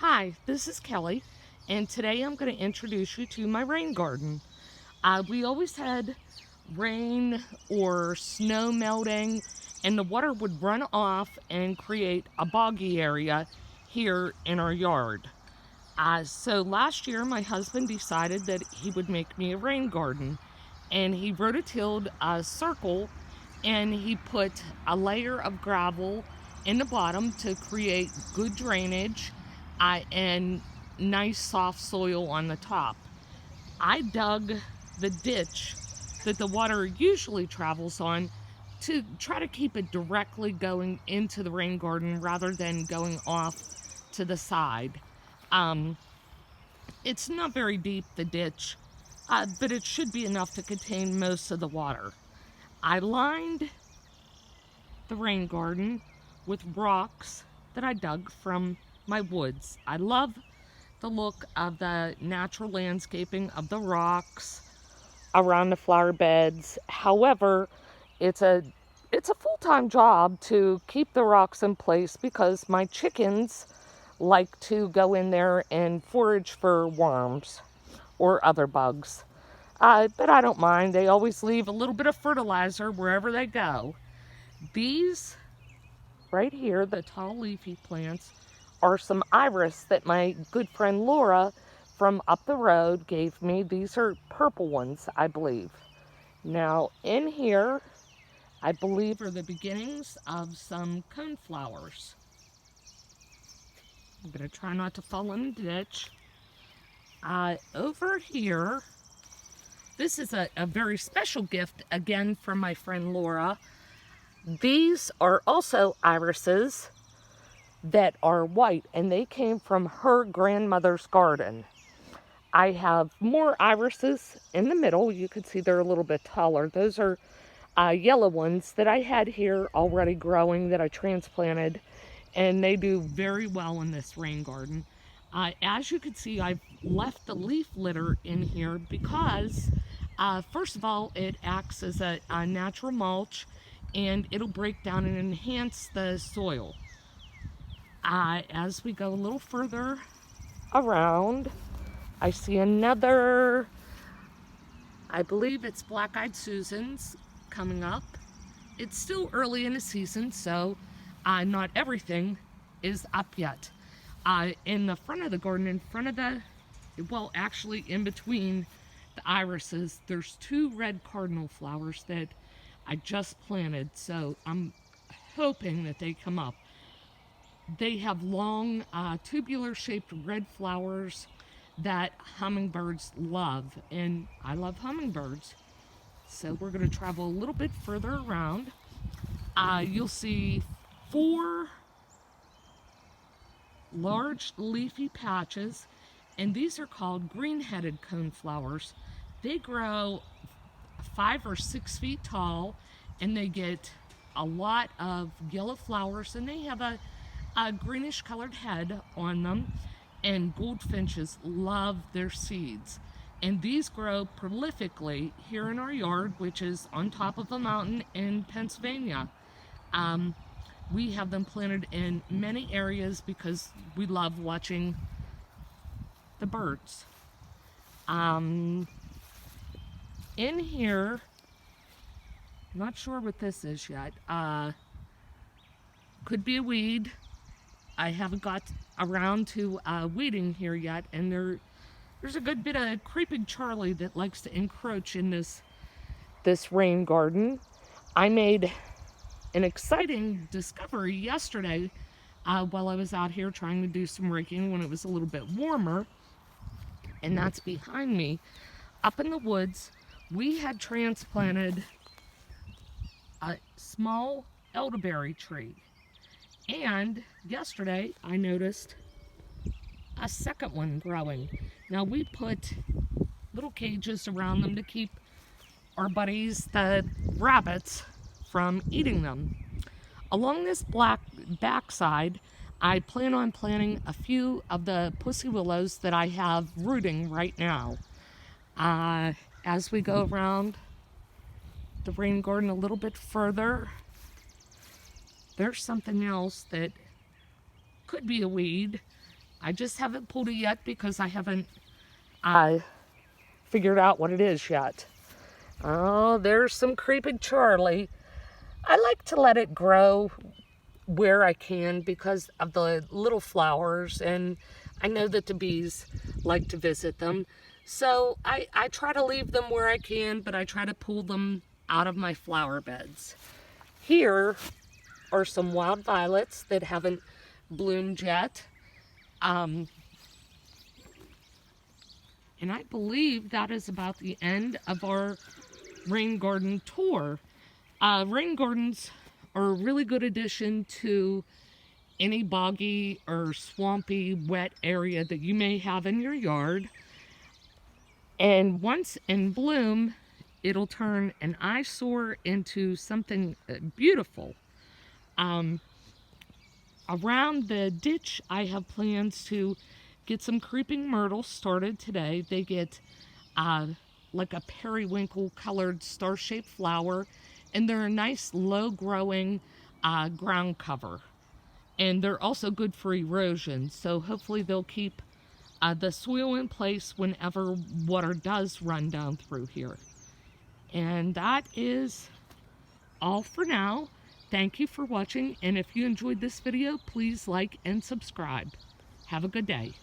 Hi, this is Kelly, and today I'm going to introduce you to my rain garden. We always had rain or snow melting, and the water would run off and create a boggy area here in our yard. So last year, my husband decided that he would make me a rain garden, and he rototilled a circle and he put a layer of gravel in the bottom to create good drainage and nice soft soil on the top. I dug the ditch that the water usually travels on to try to keep it directly going into the rain garden rather than going off to the side. Um, it's not very deep, the ditch, but it should be enough to contain most of the water. I lined the rain garden with rocks that I dug from my woods. I love the look of the natural landscaping of the rocks around the flower beds. However, it's a full-time job to keep the rocks in place because my chickens like to go in there and forage for worms or other bugs. But I don't mind. They always leave a little bit of fertilizer wherever they go. These right here, the tall leafy plants, are some iris that my good friend Laura from up the road gave me. These are purple ones, I believe. Now, in here, I believe are the beginnings of some coneflowers. I'm going to try not to fall in the ditch. Over here, this is a very special gift, again, from my friend Laura. These are also irises that are white, and they came from her grandmother's garden. I have more irises in the middle. You can see they're a little bit taller. Those are yellow ones that I had here already growing that I transplanted, and they do very well in this rain garden. As you can see, I've left the leaf litter in here because, first of all, it acts as a natural mulch, and it'll break down and enhance the soil. As we go a little further around, I see another, I believe it's black-eyed Susans coming up. It's still early in the season, so not everything is up yet. In the front of the garden, in front of the, well, actually in between the irises, there's two red cardinal flowers that I just planted, so I'm hoping that they come up. They have long, tubular-shaped red flowers that hummingbirds love, and I love hummingbirds. So we're going to travel a little bit further around. You'll see 4 large leafy patches, and these are called green-headed coneflowers. They grow 5 or 6 feet tall, and they get a lot of yellow flowers, and they have a greenish colored head on them, and goldfinches love their seeds. And these grow prolifically here in our yard, which is on top of a mountain in Pennsylvania. We have them planted in many areas because we love watching the birds. In here, I'm not sure what this is yet. Could be a weed. I haven't got around to weeding here yet, and there's a good bit of creeping Charlie that likes to encroach in this rain garden. I made an exciting discovery yesterday while I was out here trying to do some raking when it was a little bit warmer, and that's behind me. Up in the woods, we had transplanted a small elderberry tree. And yesterday I noticed a second one growing. Now we put little cages around them to keep our buddies, the rabbits, from eating them. Along this black backside, I plan on planting a few of the pussy willows that I have rooting right now. As we go around the rain garden a little bit further, there's something else that could be a weed. I just haven't pulled it yet because I haven't figured out what it is yet. Oh, there's some creeping Charlie. I like to let it grow where I can because of the little flowers, and I know that the bees like to visit them. So I try to leave them where I can, but I try to pull them out of my flower beds. Here are some wild violets that haven't bloomed yet. And I believe that is about the end of our rain garden tour. Rain gardens are a really good addition to any boggy or swampy wet area that you may have in your yard. And once in bloom, it'll turn an eyesore into something beautiful. Around the ditch, I have plans to get some creeping myrtle started today. They get like a periwinkle colored star-shaped flower, and they're a nice low growing ground cover. And they're also good for erosion, so hopefully they'll keep the soil in place whenever water does run down through here. And that is all for now. Thank you for watching, and if you enjoyed this video, please like and subscribe. Have a good day.